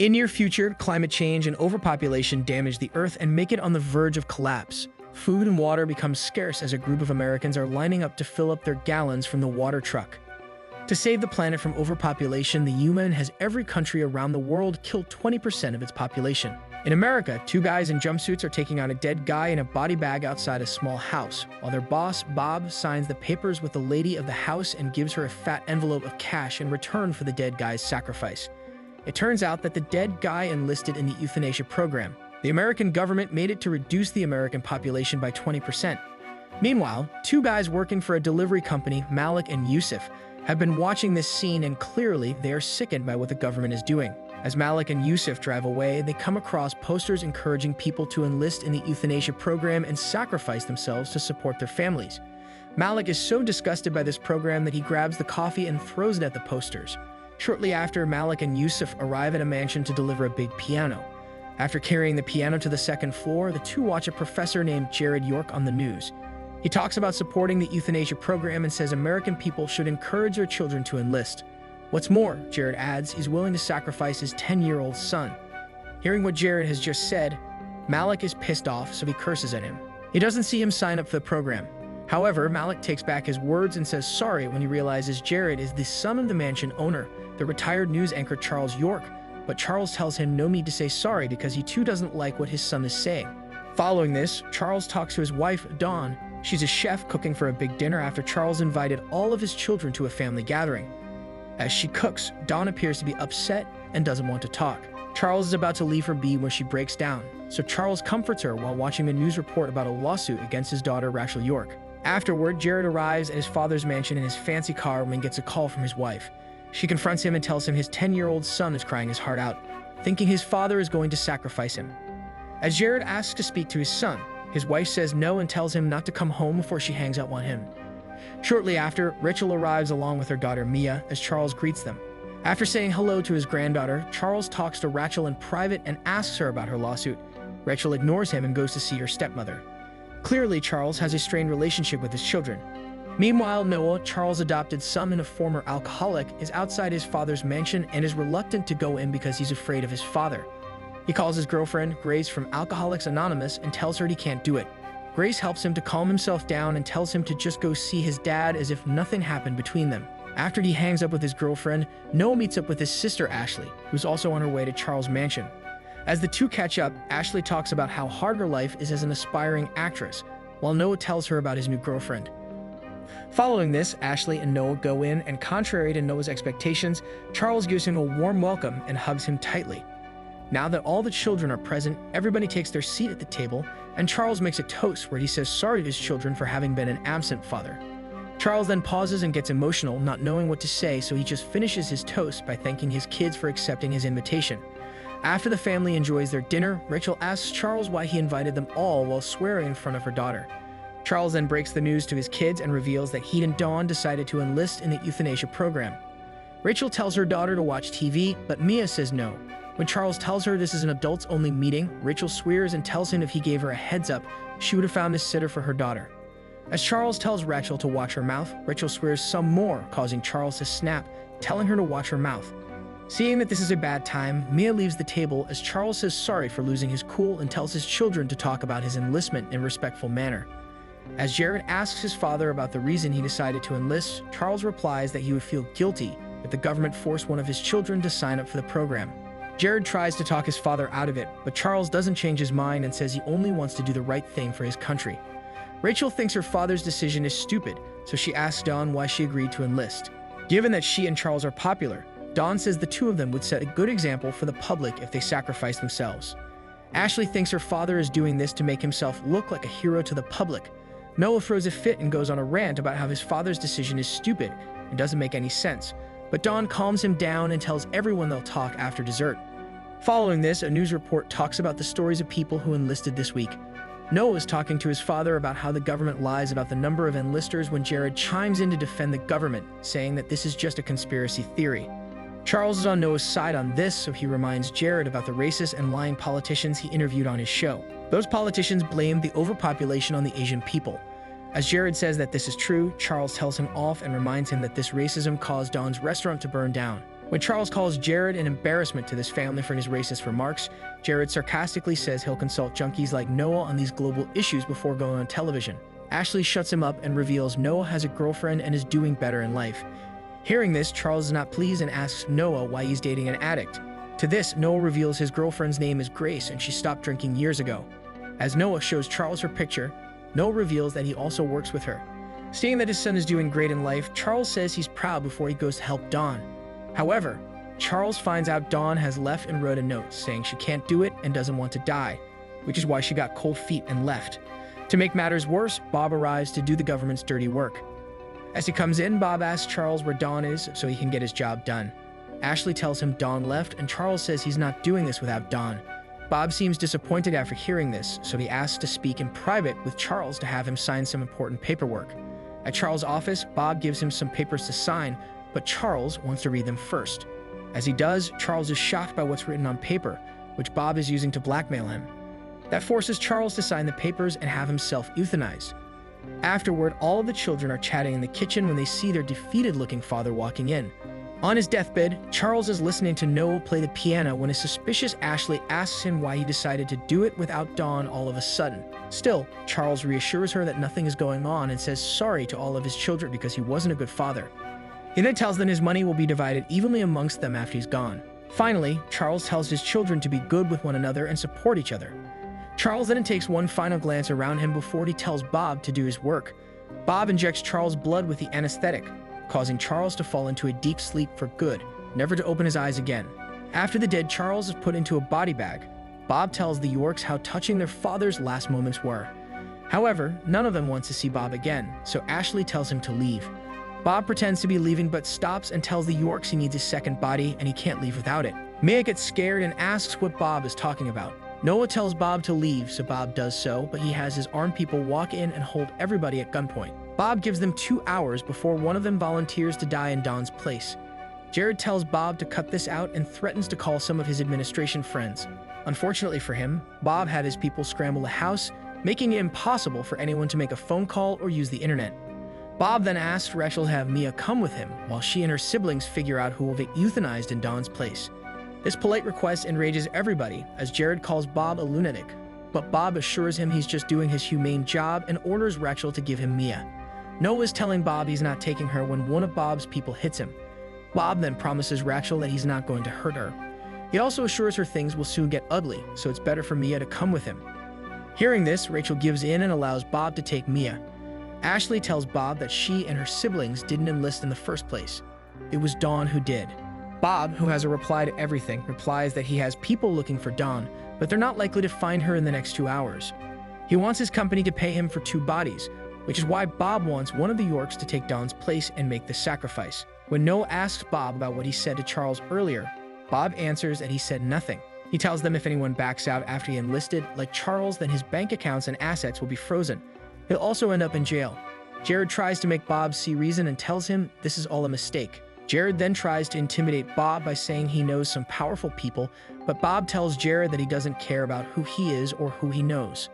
In near future, climate change and overpopulation damage the Earth and make it on the verge of collapse. Food and water become scarce as a group of Americans are lining up to fill up their gallons from the water truck. To save the planet from overpopulation, the UN has every country around the world kill 20% of its population. In America, two guys in jumpsuits are taking out a dead guy in a body bag outside a small house, while their boss, Bob, signs the papers with the lady of the house and gives her a fat envelope of cash in return for the dead guy's sacrifice. It turns out that the dead guy enlisted in the euthanasia program. The American government made it to reduce the American population by 20%. Meanwhile, two guys working for a delivery company, Malik and Yusuf, have been watching this scene, and clearly they are sickened by what the government is doing. As Malik and Yusuf drive away, they come across posters encouraging people to enlist in the euthanasia program and sacrifice themselves to support their families. Malik is so disgusted by this program that he grabs the coffee and throws it at the posters. Shortly after, Malik and Yusuf arrive at a mansion to deliver a big piano. After carrying the piano to the second floor, the two watch a professor named Jared York on the news. He talks about supporting the euthanasia program and says American people should encourage their children to enlist. What's more, Jared adds, he's willing to sacrifice his 10-year-old son. Hearing what Jared has just said, Malik is pissed off, so he curses at him. He doesn't see him sign up for the program. However, Malik takes back his words and says sorry when he realizes Jared is the son of the mansion owner, the retired news anchor Charles York, but Charles tells him no need to say sorry because he too doesn't like what his son is saying. Following this, Charles talks to his wife, Dawn. She's a chef cooking for a big dinner after Charles invited all of his children to a family gathering. As she cooks, Dawn appears to be upset and doesn't want to talk. Charles is about to leave her be where she breaks down, so Charles comforts her while watching the news report about a lawsuit against his daughter, Rachel York. Afterward, Jared arrives at his father's mansion in his fancy car when he gets a call from his wife. She confronts him and tells him his 10-year-old son is crying his heart out, thinking his father is going to sacrifice him. As Jared asks to speak to his son, his wife says no and tells him not to come home before she hangs up on him. Shortly after, Rachel arrives along with her daughter Mia as Charles greets them. After saying hello to his granddaughter, Charles talks to Rachel in private and asks her about her lawsuit. Rachel ignores him and goes to see her stepmother. Clearly, Charles has a strained relationship with his children. Meanwhile, Noah, Charles' adopted son and a former alcoholic, is outside his father's mansion and is reluctant to go in because he's afraid of his father. He calls his girlfriend, Grace from Alcoholics Anonymous, and tells her he can't do it. Grace helps him to calm himself down and tells him to just go see his dad as if nothing happened between them. After he hangs up with his girlfriend, Noah meets up with his sister Ashley, who's also on her way to Charles' mansion. As the two catch up, Ashley talks about how hard her life is as an aspiring actress, while Noah tells her about his new girlfriend. Following this, Ashley and Noah go in, and contrary to Noah's expectations, Charles gives him a warm welcome and hugs him tightly. Now that all the children are present, everybody takes their seat at the table, and Charles makes a toast where he says sorry to his children for having been an absent father. Charles then pauses and gets emotional, not knowing what to say, so he just finishes his toast by thanking his kids for accepting his invitation. After the family enjoys their dinner, Rachel asks Charles why he invited them all while swearing in front of her daughter. Charles then breaks the news to his kids and reveals that he and Dawn decided to enlist in the euthanasia program. Rachel tells her daughter to watch TV, but Mia says no. When Charles tells her this is an adults-only meeting, Rachel swears and tells him if he gave her a heads up, she would have found a sitter for her daughter. As Charles tells Rachel to watch her mouth, Rachel swears some more, causing Charles to snap, telling her to watch her mouth. Seeing that this is a bad time, Mia leaves the table as Charles says sorry for losing his cool and tells his children to talk about his enlistment in a respectful manner. As Jared asks his father about the reason he decided to enlist, Charles replies that he would feel guilty if the government forced one of his children to sign up for the program. Jared tries to talk his father out of it, but Charles doesn't change his mind and says he only wants to do the right thing for his country. Rachel thinks her father's decision is stupid, so she asks Dawn why she agreed to enlist. Given that she and Charles are popular, Dawn says the two of them would set a good example for the public if they sacrifice themselves. Ashley thinks her father is doing this to make himself look like a hero to the public. Noah throws a fit and goes on a rant about how his father's decision is stupid and doesn't make any sense, but Dawn calms him down and tells everyone they'll talk after dessert. Following this, a news report talks about the stories of people who enlisted this week. Noah is talking to his father about how the government lies about the number of enlisters when Jared chimes in to defend the government, saying that this is just a conspiracy theory. Charles is on Noah's side on this, so he reminds Jared about the racist and lying politicians he interviewed on his show. Those politicians blamed the overpopulation on the Asian people. As Jared says that this is true, Charles tells him off and reminds him that this racism caused Dawn's restaurant to burn down. When Charles calls Jared an embarrassment to this family for his racist remarks, Jared sarcastically says he'll consult junkies like Noah on these global issues before going on television. Ashley shuts him up and reveals Noah has a girlfriend and is doing better in life. Hearing this, Charles is not pleased and asks Noah why he's dating an addict. To this, Noah reveals his girlfriend's name is Grace and she stopped drinking years ago. As Noah shows Charles her picture, Noah reveals that he also works with her. Stating that his son is doing great in life, Charles says he's proud before he goes to help Dawn. However, Charles finds out Dawn has left and wrote a note saying she can't do it and doesn't want to die, which is why she got cold feet and left. To make matters worse, Bob arrives to do the government's dirty work. As he comes in, Bob asks Charles where Dawn is so he can get his job done. Ashley tells him Dawn left, and Charles says he's not doing this without Dawn. Bob seems disappointed after hearing this, so he asks to speak in private with Charles to have him sign some important paperwork. At Charles' office, Bob gives him some papers to sign, but Charles wants to read them first. As he does, Charles is shocked by what's written on paper, which Bob is using to blackmail him. That forces Charles to sign the papers and have himself euthanized. Afterward, all of the children are chatting in the kitchen when they see their defeated-looking father walking in. On his deathbed, Charles is listening to Noah play the piano when a suspicious Ashley asks him why he decided to do it without Dawn all of a sudden. Still, Charles reassures her that nothing is going on and says sorry to all of his children because he wasn't a good father. He then tells them his money will be divided evenly amongst them after he's gone. Finally, Charles tells his children to be good with one another and support each other. Charles then takes one final glance around him before he tells Bob to do his work. Bob injects Charles' blood with the anesthetic, causing Charles to fall into a deep sleep for good, never to open his eyes again. After the dead Charles is put into a body bag, Bob tells the Yorks how touching their father's last moments were. However, none of them wants to see Bob again, so Ashley tells him to leave. Bob pretends to be leaving but stops and tells the Yorks he needs his second body and he can't leave without it. Mia gets scared and asks what Bob is talking about. Noah tells Bob to leave, so Bob does so, but he has his armed people walk in and hold everybody at gunpoint. Bob gives them 2 hours before one of them volunteers to die in Dawn's place. Jared tells Bob to cut this out and threatens to call some of his administration friends. Unfortunately for him, Bob had his people scramble the house, making it impossible for anyone to make a phone call or use the internet. Bob then asks Rachel to have Mia come with him while she and her siblings figure out who will get euthanized in Dawn's place. This polite request enrages everybody as Jared calls Bob a lunatic, but Bob assures him he's just doing his humane job and orders Rachel to give him Mia. Noah is telling Bob he's not taking her when one of Bob's people hits him. Bob then promises Rachel that he's not going to hurt her. He also assures her things will soon get ugly, so it's better for Mia to come with him. Hearing this, Rachel gives in and allows Bob to take Mia. Ashley tells Bob that she and her siblings didn't enlist in the first place. It was Dawn who did. Bob, who has a reply to everything, replies that he has people looking for Dawn, but they're not likely to find her in the next 2 hours. He wants his company to pay him for 2 bodies, which is why Bob wants one of the Yorks to take Dawn's place and make the sacrifice. When Noah asks Bob about what he said to Charles earlier, Bob answers that he said nothing. He tells them if anyone backs out after he enlisted, like Charles, then his bank accounts and assets will be frozen. He'll also end up in jail. Jared tries to make Bob see reason and tells him this is all a mistake. Jared then tries to intimidate Bob by saying he knows some powerful people, but Bob tells Jared that he doesn't care about who he is or who he knows.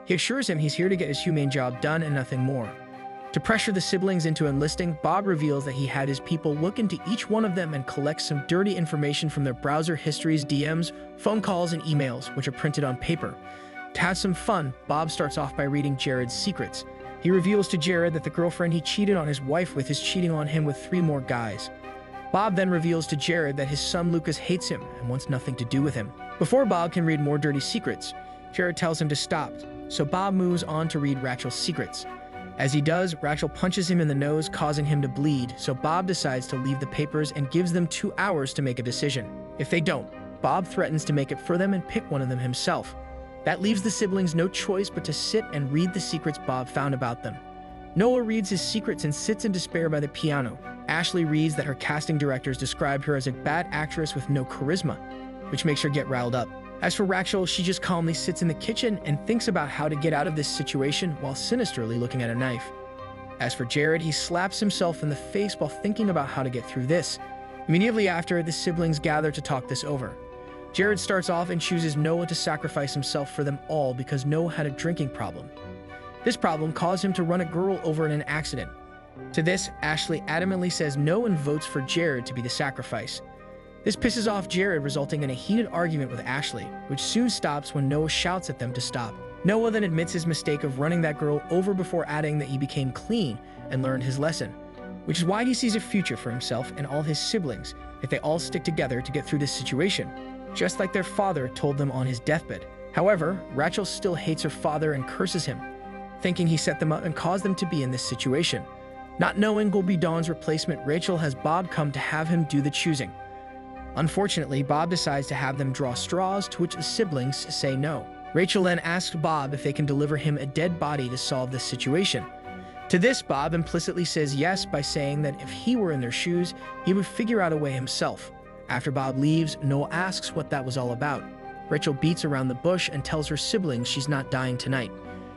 He assures him he's here to get his humane job done and nothing more. To pressure the siblings into enlisting, Bob reveals that he had his people look into each one of them and collect some dirty information from their browser histories, DMs, phone calls, and emails, which are printed on paper. To have some fun, Bob starts off by reading Jared's secrets. He reveals to Jared that the girlfriend he cheated on his wife with is cheating on him with 3 more guys. Bob then reveals to Jared that his son Lucas hates him and wants nothing to do with him. Before Bob can read more dirty secrets, Jared tells him to stop, so Bob moves on to read Rachel's secrets. As he does, Rachel punches him in the nose, causing him to bleed, so Bob decides to leave the papers and gives them 2 hours to make a decision. If they don't, Bob threatens to make it for them and pick one of them himself. That leaves the siblings no choice but to sit and read the secrets Bob found about them. Noah reads his secrets and sits in despair by the piano. Ashley reads that her casting directors described her as a bad actress with no charisma, which makes her get riled up. As for Rachel, she just calmly sits in the kitchen and thinks about how to get out of this situation while sinisterly looking at a knife. As for Jared, he slaps himself in the face while thinking about how to get through this. Immediately after, the siblings gather to talk this over. Jared starts off and chooses Noah to sacrifice himself for them all because Noah had a drinking problem. This problem caused him to run a girl over in an accident. To this, Ashley adamantly says no and votes for Jared to be the sacrifice. This pisses off Jared, resulting in a heated argument with Ashley, which soon stops when Noah shouts at them to stop. Noah then admits his mistake of running that girl over before adding that he became clean and learned his lesson, which is why he sees a future for himself and all his siblings if they all stick together to get through this situation, just like their father told them on his deathbed. However, Rachel still hates her father and curses him, thinking he set them up and caused them to be in this situation. Not knowing will be Dawn's replacement, Rachel has Bob come to have him do the choosing. Unfortunately, Bob decides to have them draw straws, to which the siblings say no. Rachel then asks Bob if they can deliver him a dead body to solve this situation. To this, Bob implicitly says yes by saying that if he were in their shoes, he would figure out a way himself. After Bob leaves, Noah asks what that was all about. Rachel beats around the bush and tells her siblings she's not dying tonight.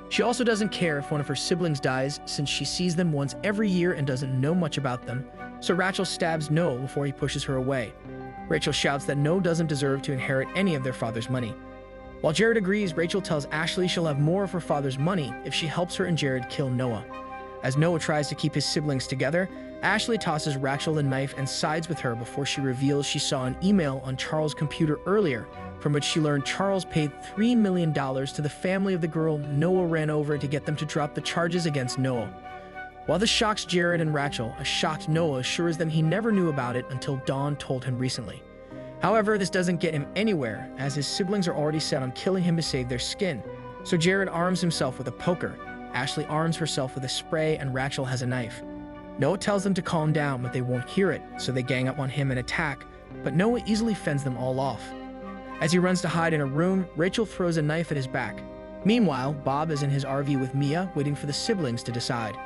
She also doesn't care if one of her siblings dies, since she sees them once every year and doesn't know much about them, so Rachel stabs Noah before he pushes her away. Rachel shouts that Noah doesn't deserve to inherit any of their father's money. While Jared agrees, Rachel tells Ashley she'll have more of her father's money if she helps her and Jared kill Noah. As Noah tries to keep his siblings together, Ashley tosses Rachel a knife and sides with her before she reveals she saw an email on Charles' computer earlier, from which she learned Charles paid $3 million to the family of the girl Noah ran over to get them to drop the charges against Noah. While this shocks Jared and Rachel, a shocked Noah assures them he never knew about it until Dawn told him recently. However, this doesn't get him anywhere, as his siblings are already set on killing him to save their skin. So Jared arms himself with a poker, Ashley arms herself with a spray, and Rachel has a knife. Noah tells them to calm down, but they won't hear it, so they gang up on him and attack, but Noah easily fends them all off. As he runs to hide in a room, Rachel throws a knife at his back. Meanwhile, Bob is in his RV with Mia, waiting for the siblings to decide.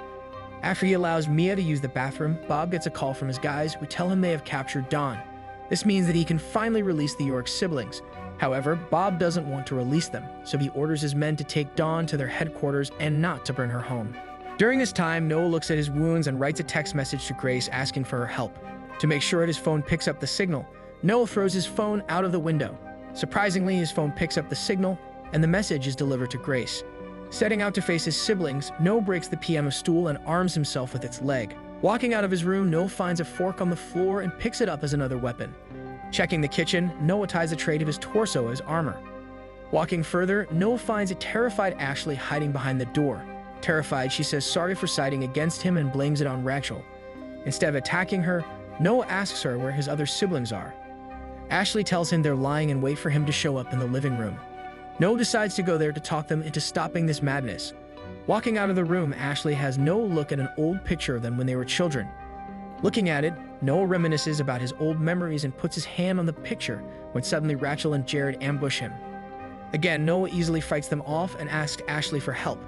After he allows Mia to use the bathroom, Bob gets a call from his guys who tell him they have captured Dawn. This means that he can finally release the York siblings. However, Bob doesn't want to release them, so he orders his men to take Dawn to their headquarters and not to bring her home. During this time, Noah looks at his wounds and writes a text message to Grace asking for her help. To make sure his phone picks up the signal, Noah throws his phone out of the window. Surprisingly, his phone picks up the signal, and the message is delivered to Grace. Setting out to face his siblings, Noah breaks the PM stool and arms himself with its leg. Walking out of his room, Noah finds a fork on the floor and picks it up as another weapon. Checking the kitchen, Noah ties a tray to his torso as armor. Walking further, Noah finds a terrified Ashley hiding behind the door. Terrified, she says sorry for siding against him and blames it on Rachel. Instead of attacking her, Noah asks her where his other siblings are. Ashley tells him they're lying in wait for him to show up in the living room. Noah decides to go there to talk them into stopping this madness. Walking out of the room, Ashley has Noah look at an old picture of them when they were children. Looking at it, Noah reminisces about his old memories and puts his hand on the picture when suddenly Rachel and Jared ambush him. Again, Noah easily fights them off and asks Ashley for help.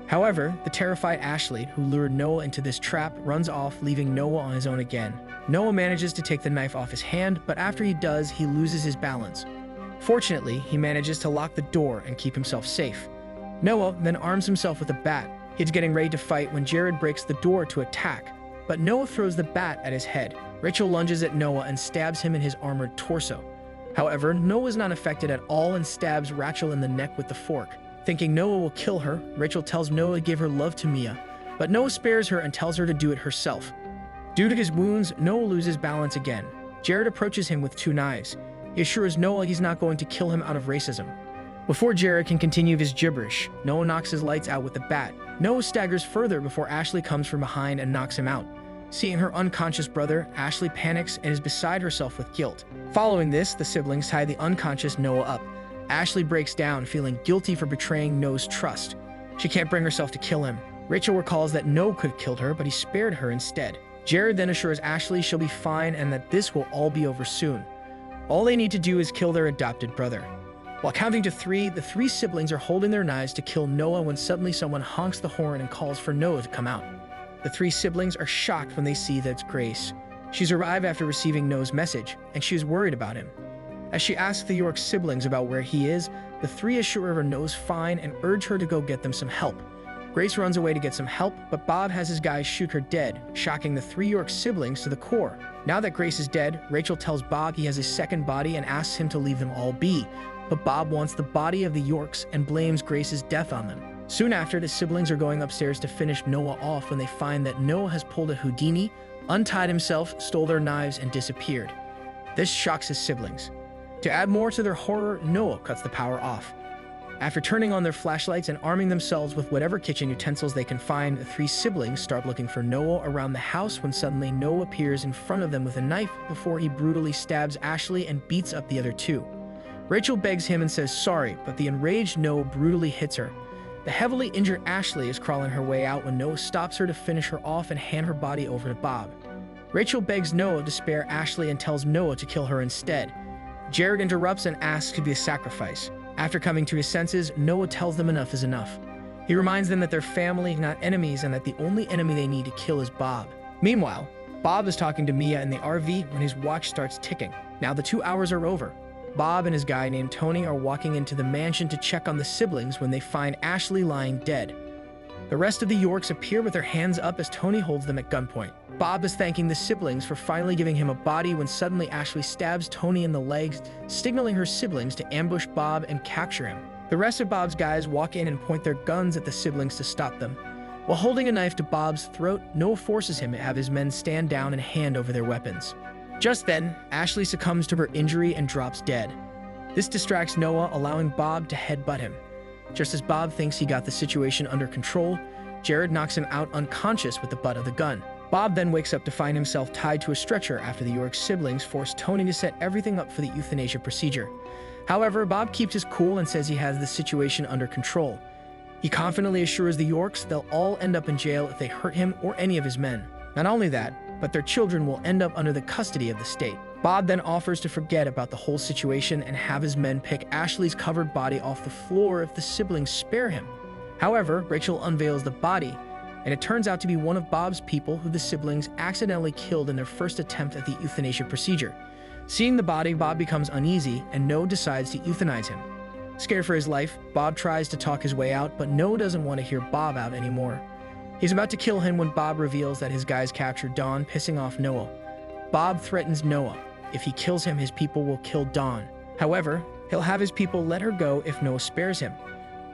However, the terrified Ashley, who lured Noah into this trap, runs off, leaving Noah on his own again. Noah manages to take the knife off his hand, but after he does, he loses his balance. Fortunately, he manages to lock the door and keep himself safe. Noah then arms himself with a bat. He's getting ready to fight when Jared breaks the door to attack, but Noah throws the bat at his head. Rachel lunges at Noah and stabs him in his armored torso. However, Noah is not affected at all and stabs Rachel in the neck with the fork. Thinking Noah will kill her, Rachel tells Noah to give her love to Mia, but Noah spares her and tells her to do it herself. Due to his wounds, Noah loses balance again. Jared approaches him with two knives. He assures Noah he's not going to kill him out of racism. Before Jared can continue his gibberish, Noah knocks his lights out with the bat. Noah staggers further before Ashley comes from behind and knocks him out. Seeing her unconscious brother, Ashley panics and is beside herself with guilt. Following this, the siblings tie the unconscious Noah up. Ashley breaks down, feeling guilty for betraying Noah's trust. She can't bring herself to kill him. Rachel recalls that Noah could have killed her, but he spared her instead. Jared then assures Ashley she'll be fine and that this will all be over soon. All they need to do is kill their adopted brother. While counting to 3, the 3 siblings are holding their knives to kill Noah when suddenly someone honks the horn and calls for Noah to come out. The 3 siblings are shocked when they see that it's Grace. She's arrived after receiving Noah's message, and she is worried about him. As she asks the York siblings about where he is, the 3 assure her Noah's fine and urge her to go get them some help. Grace runs away to get some help, but Bob has his guys shoot her dead, shocking the 3 York siblings to the core. Now that Grace is dead, Rachel tells Bob he has a second body and asks him to leave them all be, but Bob wants the body of the Yorks and blames Grace's death on them. Soon after, the siblings are going upstairs to finish Noah off when they find that Noah has pulled a Houdini, untied himself, stole their knives, and disappeared. This shocks his siblings. To add more to their horror, Noah cuts the power off. After turning on their flashlights and arming themselves with whatever kitchen utensils they can find, the three siblings start looking for Noah around the house when suddenly Noah appears in front of them with a knife before he brutally stabs Ashley and beats up the other two. Rachel begs him and says sorry, but the enraged Noah brutally hits her. The heavily injured Ashley is crawling her way out when Noah stops her to finish her off and hand her body over to Bob. Rachel begs Noah to spare Ashley and tells Noah to kill her instead. Jared interrupts and asks to be a sacrifice. After coming to his senses, Noah tells them enough is enough. He reminds them that they're family, not enemies, and that the only enemy they need to kill is Bob. Meanwhile, Bob is talking to Mia in the RV when his watch starts ticking. Now the 2 hours are over. Bob and his guy named Tony are walking into the mansion to check on the siblings when they find Ashley lying dead. The rest of the Yorks appear with their hands up as Tony holds them at gunpoint. Bob is thanking the siblings for finally giving him a body when suddenly Ashley stabs Tony in the legs, signaling her siblings to ambush Bob and capture him. The rest of Bob's guys walk in and point their guns at the siblings to stop them. While holding a knife to Bob's throat, Noah forces him to have his men stand down and hand over their weapons. Just then, Ashley succumbs to her injury and drops dead. This distracts Noah, allowing Bob to headbutt him. Just as Bob thinks he got the situation under control, Jared knocks him out unconscious with the butt of the gun. Bob then wakes up to find himself tied to a stretcher after the York siblings force Tony to set everything up for the euthanasia procedure. However, Bob keeps his cool and says he has the situation under control. He confidently assures the Yorks they'll all end up in jail if they hurt him or any of his men. Not only that, but their children will end up under the custody of the state. Bob then offers to forget about the whole situation and have his men pick Ashley's covered body off the floor if the siblings spare him. However, Rachel unveils the body, and it turns out to be one of Bob's people who the siblings accidentally killed in their first attempt at the euthanasia procedure. Seeing the body, Bob becomes uneasy, and Noah decides to euthanize him. Scared for his life, Bob tries to talk his way out, but Noah doesn't want to hear Bob out anymore. He's about to kill him when Bob reveals that his guys captured Don, pissing off Noah. Bob threatens Noah. If he kills him, his people will kill Don. However, he'll have his people let her go if Noah spares him.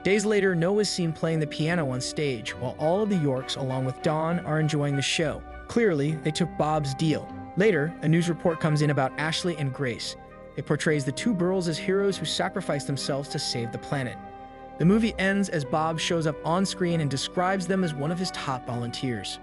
Days later, Noah is seen playing the piano on stage, while all of the Yorks, along with Don, are enjoying the show. Clearly, they took Bob's deal. Later, a news report comes in about Ashley and Grace. It portrays the two girls as heroes who sacrificed themselves to save the planet. The movie ends as Bob shows up on screen and describes them as one of his top volunteers.